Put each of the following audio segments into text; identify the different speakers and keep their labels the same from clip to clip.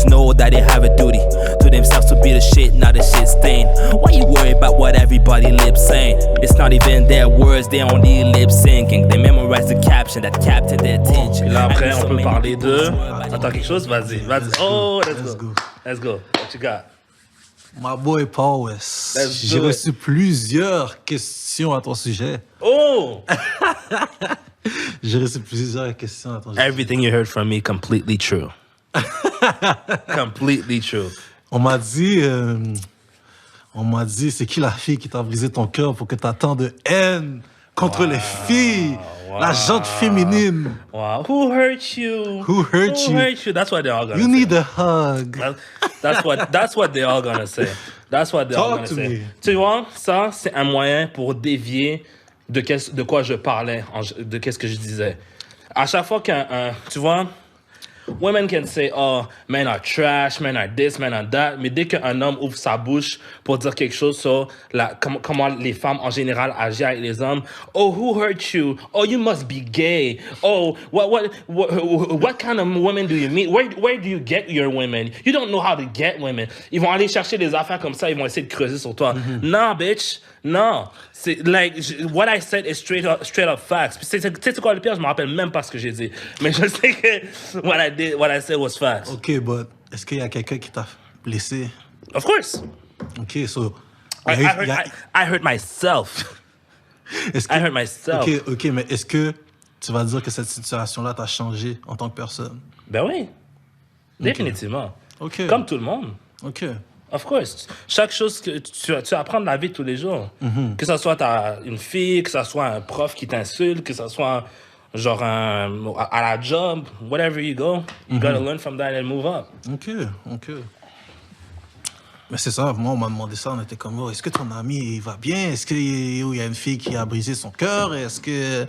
Speaker 1: just know that they have a duty to themselves to be the shit, not the shit stain. Why you worry about what everybody lip saying? It's not even their words, they only lip syncing. They memorize the caption that captured their attention.
Speaker 2: Et là après on peut parler de... Attends quelque chose? Vas-y. Oh, let's go. What you got?
Speaker 3: My boy Paul West. J'ai reçu plusieurs questions à ton sujet.
Speaker 2: Oh!
Speaker 3: J'ai reçu plusieurs questions à ton sujet.
Speaker 2: Everything you heard from me, completely true. Completely true.
Speaker 3: On m'a dit, c'est qui la fille qui t'a brisé ton cœur pour que t'as tant de haine contre les filles, la gente féminine.
Speaker 2: Wow. Who hurt you?
Speaker 3: Who hurt you?
Speaker 2: That's what they're all gonna say.
Speaker 3: You need a hug.
Speaker 2: That's what they're all gonna say. That's what they're all gonna say.
Speaker 3: Me.
Speaker 2: Tu vois, ça, c'est un moyen pour dévier de quoi je parlais, de qu'est-ce que je disais. À chaque fois tu vois, women can say, oh, men are trash, men are this, men are that. Mais dès qu'un homme ouvre sa bouche pour dire quelque chose sur comment les femmes en général agissent avec les hommes, oh, who hurt you? Oh, you must be gay. Oh, what kind of women do you meet? Where do you get your women? You don't know how to get women. Ils vont aller chercher des affaires comme ça, ils vont essayer de creuser sur toi. Non, bitch. Non. C'est like what I said is straight up facts. C'est quoi le pire? Je me rappelle même pas ce que j'ai dit. Mais je sais que what I said was facts.
Speaker 3: Ok, but est-ce qu'il y a quelqu'un qui t'a blessé?
Speaker 2: Of course.
Speaker 3: Ok, so
Speaker 2: I hurt myself. I hurt myself.
Speaker 3: Ok, mais est-ce que tu vas dire que cette situation-là t'a changé en tant que personne?
Speaker 2: Ben oui. Définitivement.
Speaker 3: Ok.
Speaker 2: Comme tout le monde.
Speaker 3: Ok.
Speaker 2: Of course. Chaque chose que tu apprends de la vie tous les jours. Que ce soit une fille, que ce soit un prof qui t'insulte, que ce soit genre à la job, whatever you go, you gotta learn from that and move up.
Speaker 3: Ok. Mais c'est ça, moi on m'a demandé ça, on était comme, oh, est-ce que ton ami il va bien? Est-ce qu'il y a une fille qui a brisé son cœur? Est-ce que...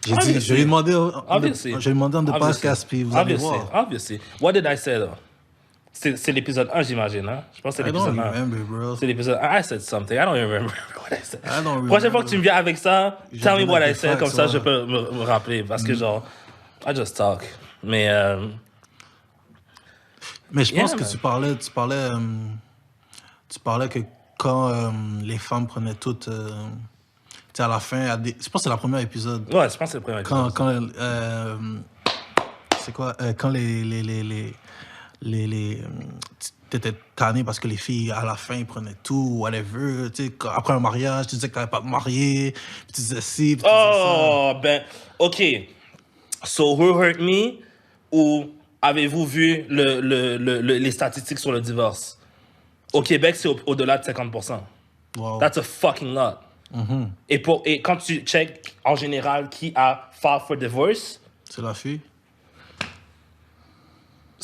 Speaker 3: Je lui ai demandé en de podcast, puis vous allez voir.
Speaker 2: Obviously. What did I say though? C'est l'épisode 1, j'imagine, hein? Je pense que c'est l'épisode 1.
Speaker 3: I don't remember, bro.
Speaker 2: C'est l'épisode 1. I said something. I don't even remember what I said.
Speaker 3: I don't remember.
Speaker 2: Prochaine fois que tu me viens avec ça, tell me what I said, comme ça
Speaker 3: ouais.
Speaker 2: je peux me rappeler. Parce que genre, I just talk. Mais
Speaker 3: je pense que tu parlais que quand les femmes prenaient toutes... tu sais, à la fin, je pense que c'est le premier épisode.
Speaker 2: Ouais, je pense que c'est le premier épisode.
Speaker 3: C'est quoi? Quand t'étais tanné parce que les filles, à la fin, ils prenaient tout, whatever. Tu sais, après un mariage, tu disais que t'allais pas te marier, puis tu disais ci, puis tu disais ça.
Speaker 2: Ben, OK. So, who hurt me? Ou avez-vous vu les statistiques sur le divorce? Au Québec, c'est au-delà de 50%.
Speaker 3: Wow.
Speaker 2: That's a fucking lot. Et quand tu check, en général, qui a filed for divorce?
Speaker 3: C'est la fille?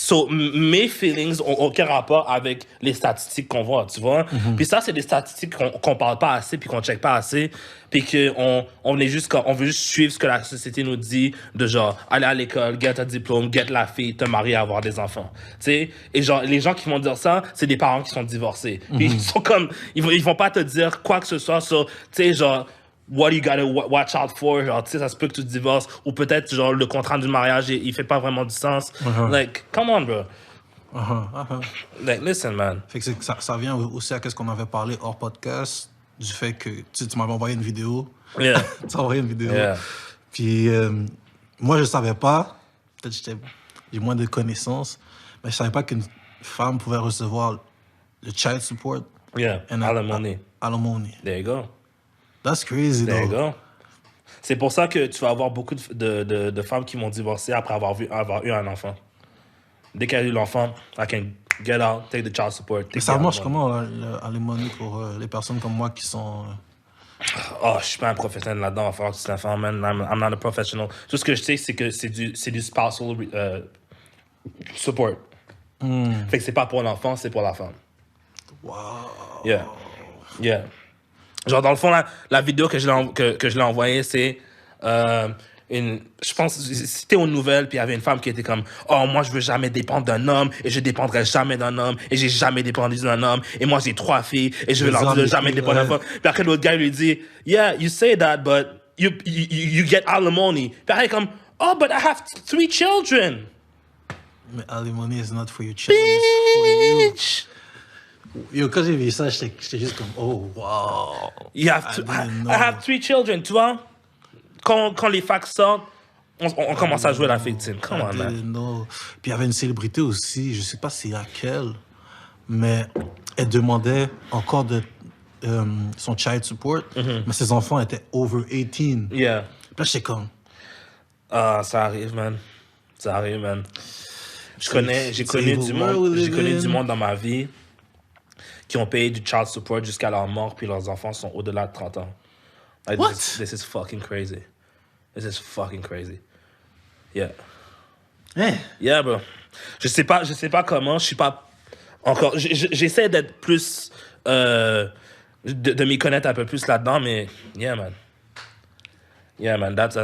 Speaker 2: So, mes feelings ont aucun rapport avec les statistiques qu'on voit, tu vois. Puis ça, c'est des statistiques qu'on parle pas assez, puis qu'on check pas assez, puis on veut juste suivre ce que la société nous dit, de genre, aller à l'école, get un diplôme, get la fille, te marier, avoir des enfants. Tu sais, et genre, les gens qui vont dire ça, c'est des parents qui sont divorcés. Puis ils sont comme, ils vont pas te dire quoi que ce soit sur, tu sais, genre, what you gotta watch out for, genre, tu sais, ça se peut que tu te divorces, ou peut-être, genre, le contrat du mariage, il fait pas vraiment du sens. Like, come on, bro. Like, listen, man.
Speaker 3: Fait que ça vient aussi à ce qu'on avait parlé hors podcast, du fait que tu m'avais envoyé une vidéo.
Speaker 2: Yeah.
Speaker 3: Tu m'as envoyé une vidéo.
Speaker 2: Yeah.
Speaker 3: Puis, moi, je savais pas, peut-être j'ai moins de connaissances, mais je savais pas qu'une femme pouvait recevoir le child support.
Speaker 2: Yeah, alimony.
Speaker 3: Alimony.
Speaker 2: There you go.
Speaker 3: That's crazy,
Speaker 2: There you
Speaker 3: though.
Speaker 2: go. C'est pour ça que tu vas avoir beaucoup de femmes qui vont divorcer après avoir eu un enfant. Dès qu'elle a eu l'enfant, I can get out, take the child support.
Speaker 3: Ça marche comment, l'alimony, pour les personnes comme moi qui sont...
Speaker 2: Oh, je suis pas un professionnel là-dedans, il va falloir que tu t'informes, man. I'm not a professional. Tout ce que je sais, c'est que c'est du spousal support. Fait que c'est pas pour l'enfant, c'est pour la femme.
Speaker 3: Wow.
Speaker 2: Yeah. Genre, dans le fond, la vidéo que je l'ai envoyée, c'est je pense, c'était aux nouvelles, puis il y avait une femme qui était comme, oh, moi, je veux jamais dépendre d'un homme, et je dépendrai jamais d'un homme, et j'ai jamais dépendu d'un homme, et moi, j'ai 3 filles, et je vais leur dire de jamais dépendre d'un homme. Puis après, l'autre gars lui dit, yeah, you say that, but you get alimony. Puis après, comme, oh, but I have 3 children.
Speaker 3: Mais alimony is not for your children, it's for you. Yo, quand j'ai vu ça, j'étais juste comme, oh, wow.
Speaker 2: I have 3 children, tu vois? Quand les facts sortent, on commence à jouer la victime. Come on, man.
Speaker 3: Non. Puis il y avait une célébrité aussi, je sais pas c'est laquelle, mais elle demandait encore son child support, mais ses enfants étaient over 18.
Speaker 2: Yeah.
Speaker 3: Puis là, j'étais comme...
Speaker 2: Ah, ça arrive, man. Ça arrive, man. J'ai connu du monde dans ma vie qui ont payé du child support jusqu'à leur mort, puis leurs enfants sont au-delà de 30 ans. Like,
Speaker 3: What?
Speaker 2: This is fucking crazy. This is fucking crazy. Yeah.
Speaker 3: Hein?
Speaker 2: Yeah, bro. Je sais pas comment, je suis pas encore... J'essaie d'être plus... de m'y connaître un peu plus là-dedans, mais... Yeah, man. Yeah, man, that's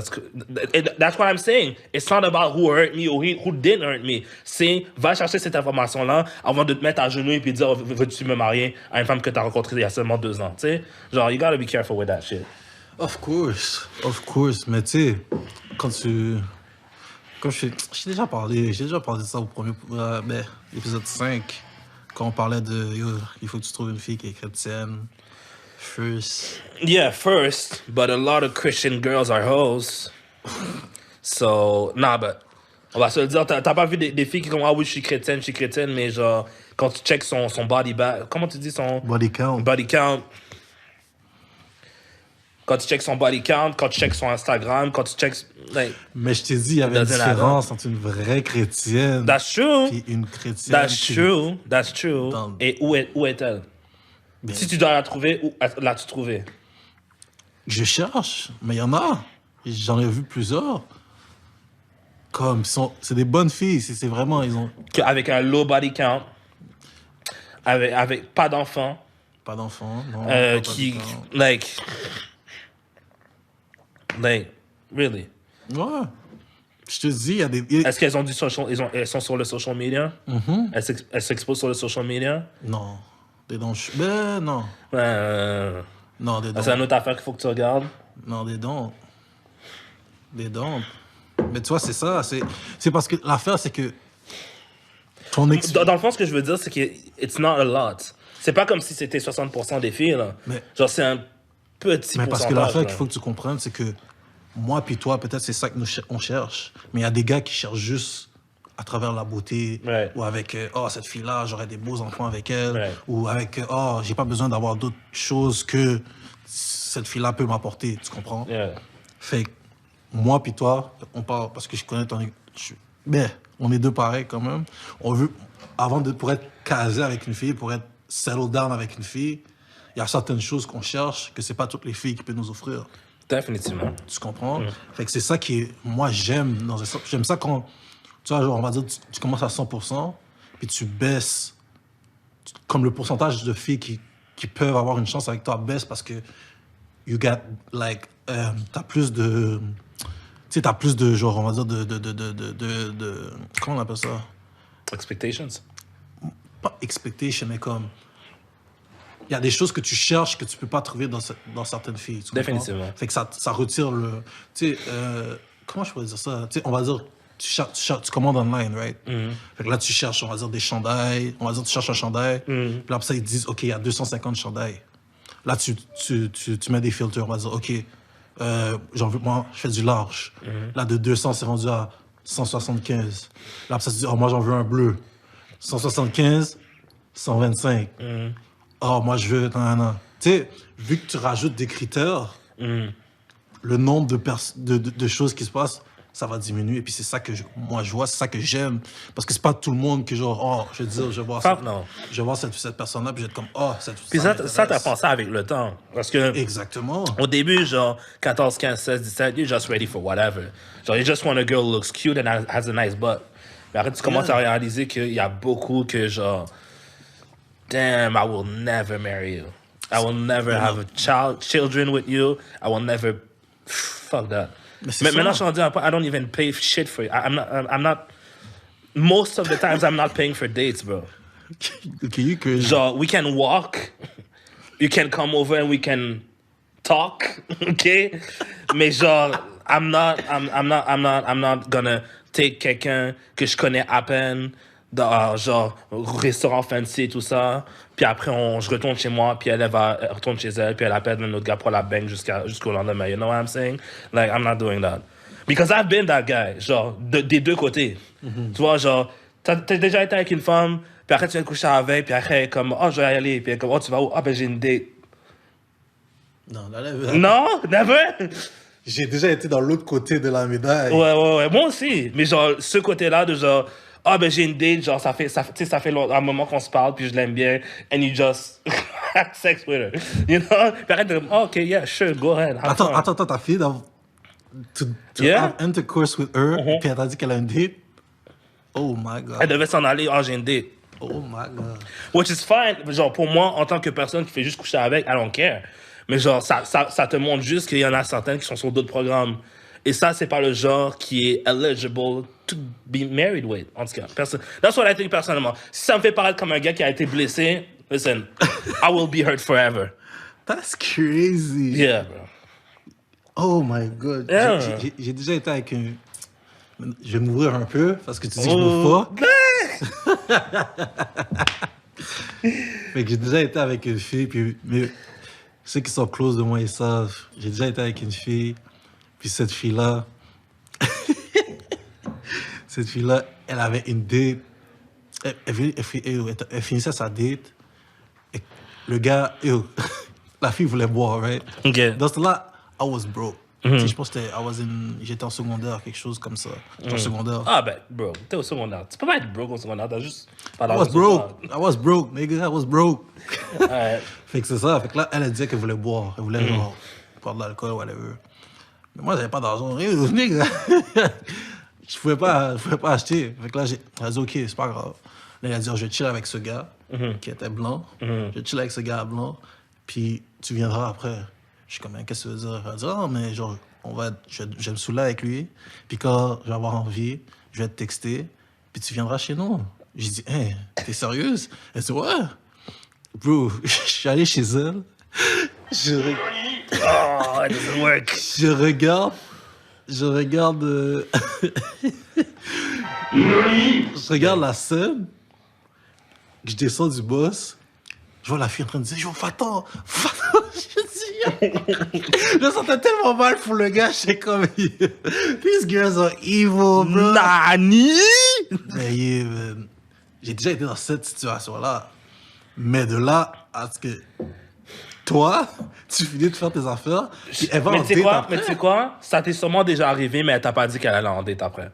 Speaker 2: what I'm saying. It's not about who hurt me or who didn't hurt me. C'est, va chercher cette information-là avant de te mettre à genoux et puis dire, veux-tu me marier à une femme que t'as rencontrée il y a seulement 2 ans, tu sais? Genre, you gotta be careful with that shit.
Speaker 3: Of course. Mais tu sais, quand tu... Comme j'ai déjà parlé de ça au premier... épisode 5, quand on parlait de, il faut que tu trouves une fille qui est chrétienne. First.
Speaker 2: Yeah, first, but a lot of Christian girls are hoes. So, but on va se le dire, t'as pas vu des filles qui disent, ah oui, je suis chrétienne, mais genre, quand tu checks son body comment tu dis son...
Speaker 3: Body count.
Speaker 2: Body count. Quand tu checks son body count, quand tu checks son Instagram, quand tu checks... Like,
Speaker 3: mais je t'ai dit, il y avait une différence entre une vraie chrétienne...
Speaker 2: That's true.
Speaker 3: ...et une chrétienne...
Speaker 2: That's true. Et où est-elle? Bien. Si tu dois la trouver, où l'as-tu trouvée?
Speaker 3: Je cherche, mais il y en a. J'en ai vu plusieurs. C'est des bonnes filles, c'est vraiment...
Speaker 2: Avec un low body count, avec pas d'enfants.
Speaker 3: Pas d'enfants, non.
Speaker 2: Like, really?
Speaker 3: Ouais. Je te dis, il y a des...
Speaker 2: Est-ce qu'elles ont elles sont sur le social media?
Speaker 3: Mm-hmm.
Speaker 2: Elles s'exposent sur le social media?
Speaker 3: Non. Ben, non. Non, des dons.
Speaker 2: C'est une autre affaire qu'il faut que tu regardes?
Speaker 3: Non, des dons. Mais tu vois, c'est ça. C'est parce que l'affaire, c'est que...
Speaker 2: Dans le fond, ce que je veux dire, c'est que it's not a lot. C'est pas comme si c'était 60% des filles, là. Genre, c'est un petit pourcentage.
Speaker 3: Mais parce que l'affaire qu'il faut que tu comprennes, c'est que moi puis toi, peut-être c'est ça que on cherche, mais il y a des gars qui cherchent juste à travers la beauté, ou avec cette fille-là, j'aurais des beaux enfants avec elle, ou avec j'ai pas besoin d'avoir d'autres choses que cette fille-là peut m'apporter, tu comprends? Fait que moi puis toi, on parle parce que je connais on est deux pareils quand même. On veut, pour être casé avec une fille, pour être settled down avec une fille, il y a certaines choses qu'on cherche que c'est pas toutes les filles qui peuvent nous offrir.
Speaker 2: Définitivement.
Speaker 3: Tu comprends? Fait que c'est ça moi j'aime j'aime ça quand tu vois, genre, on va dire, tu commences à 100%, puis tu baisses, comme le pourcentage de filles qui peuvent avoir une chance avec toi baisse parce que you got, like, t'as plus de... Tu sais, t'as plus de, genre, on va dire, de comment on appelle ça?
Speaker 2: Expectations?
Speaker 3: Pas expectation, mais comme... Il y a des choses que tu cherches que tu peux pas trouver dans certaines filles.
Speaker 2: Définitivement.
Speaker 3: Fait que ça retire le... Tu sais, comment je pourrais dire ça? Tu sais, on va dire... Tu commandes online, right? Fait que là, tu cherches, on va dire, des chandails. On va dire, tu cherches un chandail. Puis après ça, ils te disent, OK, il y a 250 chandails. Là, tu mets des filtres. On va dire, OK, moi, je fais du large. Là, de 200, c'est rendu à 175. Là, après ça, tu dis, moi, j'en veux un bleu. 175, 125. Moi, je veux... Non. Tu sais, vu que tu rajoutes des critères, le nombre de choses qui se passent, ça va diminuer. Et puis c'est ça que moi je vois, c'est ça que j'aime. Parce que c'est pas tout le monde que genre, je veux dire, je vais voir cette personne-là, puis je vais être comme, cette
Speaker 2: puis ça t'as pensé avec le temps. Parce que...
Speaker 3: Exactement.
Speaker 2: Au début, genre, 14, 15, 16, 17, you're just ready for whatever. Genre, you just want a girl who looks cute and has a nice butt. Mais après, tu commences à réaliser qu'il y a beaucoup que genre, damn, I will never marry you. I will never have children with you. I will never... Fuck that. Mais maintenant, je suis rendu à un point, I don't even pay shit for it. I'm not... Most of the times, I'm not paying for dates, bro.
Speaker 3: Okay,
Speaker 2: genre, we can walk. You can come over and we can talk, okay? Mais genre, I'm not gonna take quelqu'un que je connais à peine dans genre restaurant fancy et tout ça, puis après je retourne chez moi, puis elle retourne chez elle, puis elle appelle un autre gars pour la bang jusqu'au lendemain. You know what I'm saying? Like I'm not doing that because I've been that guy, genre des deux côtés. Tu vois, genre t'as déjà été avec une femme, puis après tu viens de coucher avec, puis après comme oh je vais y aller, puis elle comme oh tu vas où? Ah ben j'ai une date.
Speaker 3: Non, là,
Speaker 2: Non, never.
Speaker 3: j'ai déjà été dans l'autre côté de la médaille.
Speaker 2: Ouais, moi aussi. Mais genre, ce côté-là de genre, ah ben j'ai une date, genre ça fait un moment qu'on se parle, puis je l'aime bien, and you just have sex with her. You know? Puis arrête de oh, ok, yeah, sure, go ahead. have fun.
Speaker 3: Attends, ta fille, to
Speaker 2: Yeah?
Speaker 3: have intercourse with her, puis elle t'a dit qu'elle a une date? Oh my God.
Speaker 2: Elle devait s'en aller, oh j'ai une date.
Speaker 3: Oh my God.
Speaker 2: Which is fine. Genre, pour moi, en tant que personne qui fait juste coucher avec, I don't care. Mais genre, ça te montre juste qu'il y en a certaines qui sont sur d'autres programmes. Et ça, c'est pas le genre qui est eligible to be married with. En tout cas, that's what I think personnellement. Si ça me fait paraître comme un gars qui a été blessé, listen, I will be hurt forever.
Speaker 3: That's crazy.
Speaker 2: Yeah, bro.
Speaker 3: Oh my God.
Speaker 2: Yeah.
Speaker 3: J'ai déjà été avec un... Je vais m'ouvrir un peu parce que tu dis que je m'ouvre pas. Fait que j'ai déjà été avec une fille, puis mais ceux qui sont close de moi, ils savent. J'ai déjà été avec une fille, puis cette fille-là, elle avait une date. Elle finissait sa date. Et le gars, la fille voulait boire, right?
Speaker 2: OK.
Speaker 3: Dans ce temps-là, I was broke. Tu sais, je pense que j'étais en secondaire, quelque chose comme ça. En secondaire.
Speaker 2: Ah ben, bro, t'es au secondaire. Tu peux pas être broke au secondaire, t'as juste pas
Speaker 3: I
Speaker 2: d'argent.
Speaker 3: was broke, nigga. I was broke.
Speaker 2: Ouais.
Speaker 3: Fait que c'est ça. Fait que là, elle disait qu'elle voulait boire. Elle voulait genre, boire de l'alcool, whatever. Mais moi, j'avais pas d'argent. Nigga. Je pouvais pas acheter. Fait que là, elle a dit, OK, c'est pas grave. Là, elle a dit, je vais chill avec ce gars qui était blanc. Je vais chill avec ce gars blanc. Puis tu viendras après. Je suis comme, qu'est-ce que ça veut dire? Elle a dit, ah, mais genre, je vais me saouler avec lui. Puis quand je vais avoir envie, je vais te texter. Puis tu viendras chez nous. J'ai dit, hey, t'es sérieuse? Elle dit, ouais. Bro, je suis allé chez elle.
Speaker 2: Oh, it doesn't work.
Speaker 3: Je regarde. Je regarde la scène. Je descends du boss. Je vois la fille en train de dire, yo, va-t'en. Je dis, je me sentais tellement mal pour le gars. J'étais comme, these girls are evil, bro.
Speaker 2: Nani?
Speaker 3: Mais yeah, man. J'ai déjà été dans cette situation-là. Mais de là à ce que toi, tu finis de faire tes affaires, puis elle va en date après.
Speaker 2: Mais tu sais quoi? Ça t'est sûrement déjà arrivé, mais elle t'a pas dit qu'elle allait en date après.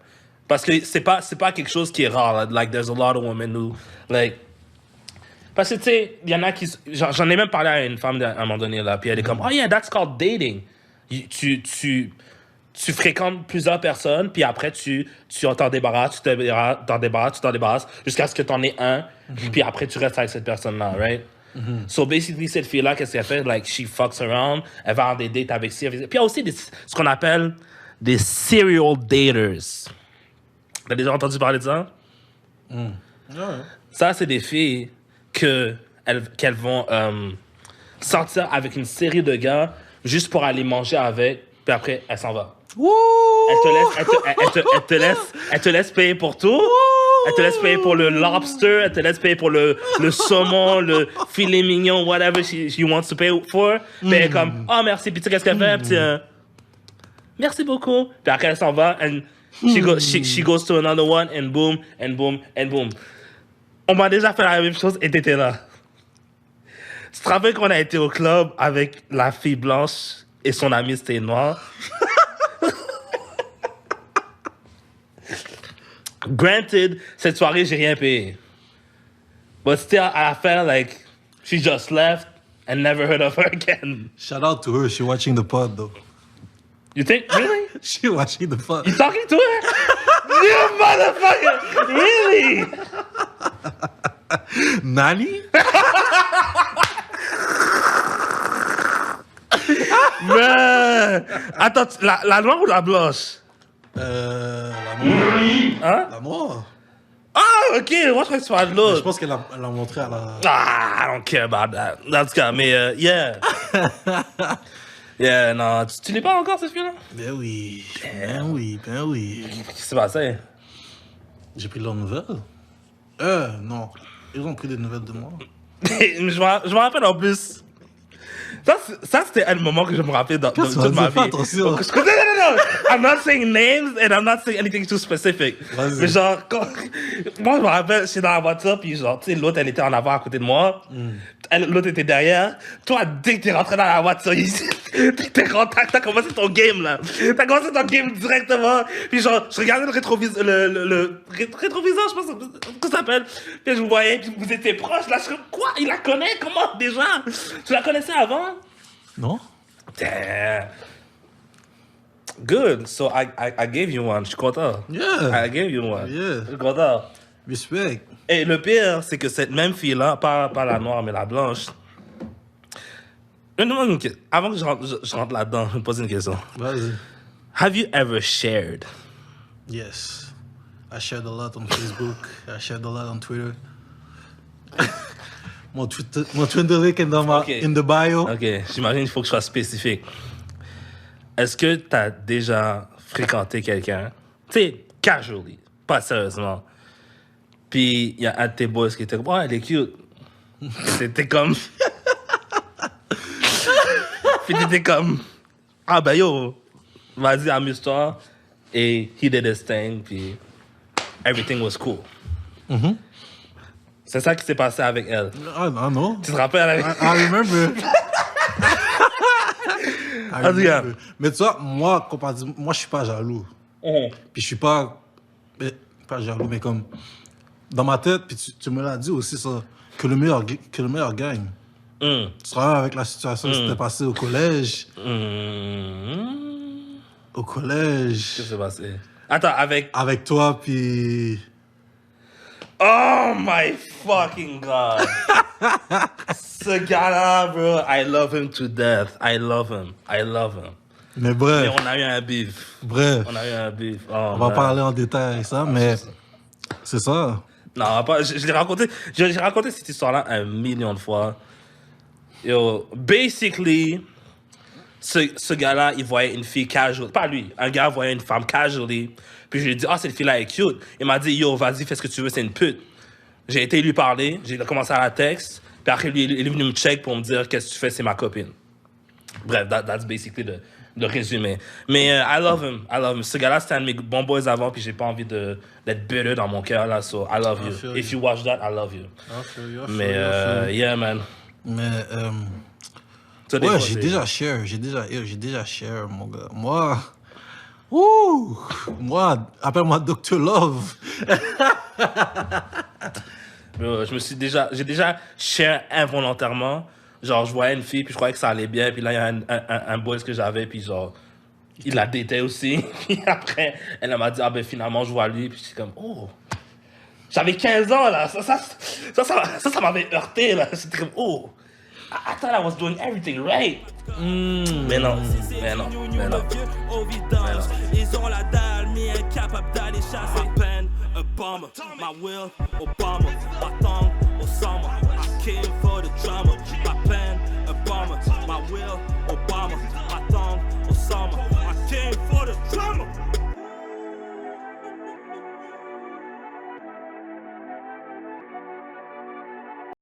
Speaker 2: Parce que c'est pas quelque chose qui est rare. Like, there's a lot of women who, like... Parce que, tu sais, il y en a qui... J'en ai même parlé à une femme à un moment donné, là, puis elle est comme, oh yeah, that's called dating. Tu fréquentes plusieurs personnes, puis après, tu t'en débarrasses, jusqu'à ce que t'en aies un, puis après, tu restes avec cette personne-là, right? So, basically, cette fille-là, qu'est-ce qu'elle fait? Like, she fucks around, elle va avoir des dates avec ci, avec ça. Puis il y a aussi ce qu'on appelle des serial daters. T'as déjà entendu parler de ça? Ça, c'est des filles qu'elles vont sortir avec une série de gars juste pour aller manger avec, puis après, elle s'en va. Elle te laisse payer pour tout. Elle te laisse payer pour le lobster, elle te laisse payer pour le saumon, le filet mignon, whatever she wants to pay for. Puis elle est comme, oh merci, puis tu sais qu'est-ce qu'elle fait? Puis, merci beaucoup. Puis après, elle s'en va, and she goes to another one, and boom, and boom, and boom. On m'a déjà fait la même chose et t'étais là. Tu te rappelles qu'on a été au club avec la fille blanche et son ami c'était noir? Granted, cette soirée, j'ai rien payé. But still, à la fin, like, she just left and never heard of her again.
Speaker 3: Shout out to her. She watching the pod, though.
Speaker 2: You think? Really?
Speaker 3: She watching the pod.
Speaker 2: You talking to her? You motherfucker! Really?
Speaker 3: Nani?
Speaker 2: Man! Attends, la noire ou la blanche?
Speaker 3: La noire.
Speaker 2: Hein?
Speaker 3: La noire.
Speaker 2: Ah, ok, moi je crois que tu parles de
Speaker 3: Je
Speaker 2: l'autre.
Speaker 3: pense qu'elle l'a montré à la...
Speaker 2: Ah, I don't care about that. That's got me, yeah. Yeah, non, tu lis pas encore ce film-là?
Speaker 3: Ben oui. Ben oui, ben oui.
Speaker 2: Qu'est-ce qui s'est passé?
Speaker 3: J'ai pris leurs nouvelles. Non. Ils ont pris des nouvelles de moi.
Speaker 2: je me rappelle en plus. Ça, c'était un moment que je me rappelle dans
Speaker 3: Qu'est-ce que
Speaker 2: toute
Speaker 3: tu vas
Speaker 2: ma
Speaker 3: dire? Fais
Speaker 2: vie.
Speaker 3: attention.
Speaker 2: Non. I'm not saying names and I'm not saying anything too specific.
Speaker 3: Vas-y.
Speaker 2: Mais genre, moi, je me rappelle, j'étais dans la voiture, puis genre, tu sais, l'autre, elle était en avant à côté de moi. L'autre était derrière. Toi, dès que t'es rentré dans la voiture, t'as commencé ton game, là. T'as commencé ton game directement. Puis genre, je regardais le rétroviseur, le rétroviseur, je pense que ça s'appelle. Puis je vous voyais, puis vous étiez proches. Là, je suis comme, quoi? Il la connaît? Comment, déjà? Tu la connaissais avant?
Speaker 3: Non?
Speaker 2: Damn. Good. So I gave you one. Je suis content.
Speaker 3: Yeah.
Speaker 2: I gave you one.
Speaker 3: Yeah.
Speaker 2: Je suis content.
Speaker 3: Respect.
Speaker 2: Et le pire, c'est que cette même fille-là, pas la noire, mais la blanche. Avant que je rentre là-dedans, je vais me poser une question.
Speaker 3: Vas-y.
Speaker 2: Have you ever shared?
Speaker 3: Yes. I shared a lot on Facebook. I shared a lot on Twitter. Mon Twitter link est dans in the bio.
Speaker 2: Ok, j'imagine qu'il faut que je sois spécifique. Est-ce que tu as déjà fréquenté quelqu'un, tu sais, casually, pas sérieusement, puis il y a un de tes boys qui était comme, oh, elle est cute. C'était comme... Puis t'étais comme, ah ben yo, vas-y, amuse-toi. Et he did his thing, puis everything was cool.
Speaker 3: Mm-hmm.
Speaker 2: C'est ça qui s'est passé avec elle.
Speaker 3: Ah non.
Speaker 2: Tu te rappelles avec...
Speaker 3: I remember. I
Speaker 2: En tout cas.
Speaker 3: remember. Mais tu vois, moi, moi, je suis pas jaloux. Puis je suis pas jaloux, mais comme dans ma tête, puis tu me l'as dit aussi ça, que le meilleur gagne. Tu travailles avec la situation qui s'était passée au collège. Au collège.
Speaker 2: Qu'est-ce qui s'est passé? Attends,
Speaker 3: Avec toi, puis...
Speaker 2: Oh my fucking God! Ce gars-là, bro, I love him to death. I love him.
Speaker 3: Mais bref.
Speaker 2: Mais on a eu un beef.
Speaker 3: Bref.
Speaker 2: On a eu un beef. Oh,
Speaker 3: On va parler en détail avec ça, mais c'est ça.
Speaker 2: Non, je l'ai raconté. J'ai raconté cette histoire-là 1 million de fois. Yo, basically, ce gars-là, il voyait une fille casual. Pas lui, un gars voyait une femme casually. Puis je lui ai dit, cette fille-là est cute. Il m'a dit, yo, vas-y, fais ce que tu veux, c'est une pute. J'ai été lui parler, j'ai commencé à la texte. Puis après, lui, il est venu me check pour me dire, qu'est-ce que tu fais, c'est ma copine. Bref, that's basically le résumé. Mais I love him. Ce gars-là, c'était un de mes bons boys avant, puis j'ai pas envie d'être bitter dans mon cœur, là. So, I love you. If you watch that, I love you. Mais, yeah, man.
Speaker 3: Mais,
Speaker 2: ouais,
Speaker 3: j'ai déjà share, mon gars. Moi, appelle-moi Dr. Love.
Speaker 2: J'ai déjà share involontairement. Genre, je voyais une fille, puis je croyais que ça allait bien, puis là, il y a un boys que j'avais, puis genre, il la datait aussi. Puis après, elle m'a dit, ben finalement, je vois lui, puis j'étais comme, J'avais 15 ans, là. Ça m'avait heurté, là. C'était comme, I thought I was doing everything right. Mais non.
Speaker 1: Ils ont la dalle, mais incapable d'aller chasser. Ma peine, Obama. My will, Obama. My tongue, Osama. I came for the drama. My pen, Obama. My will, Obama.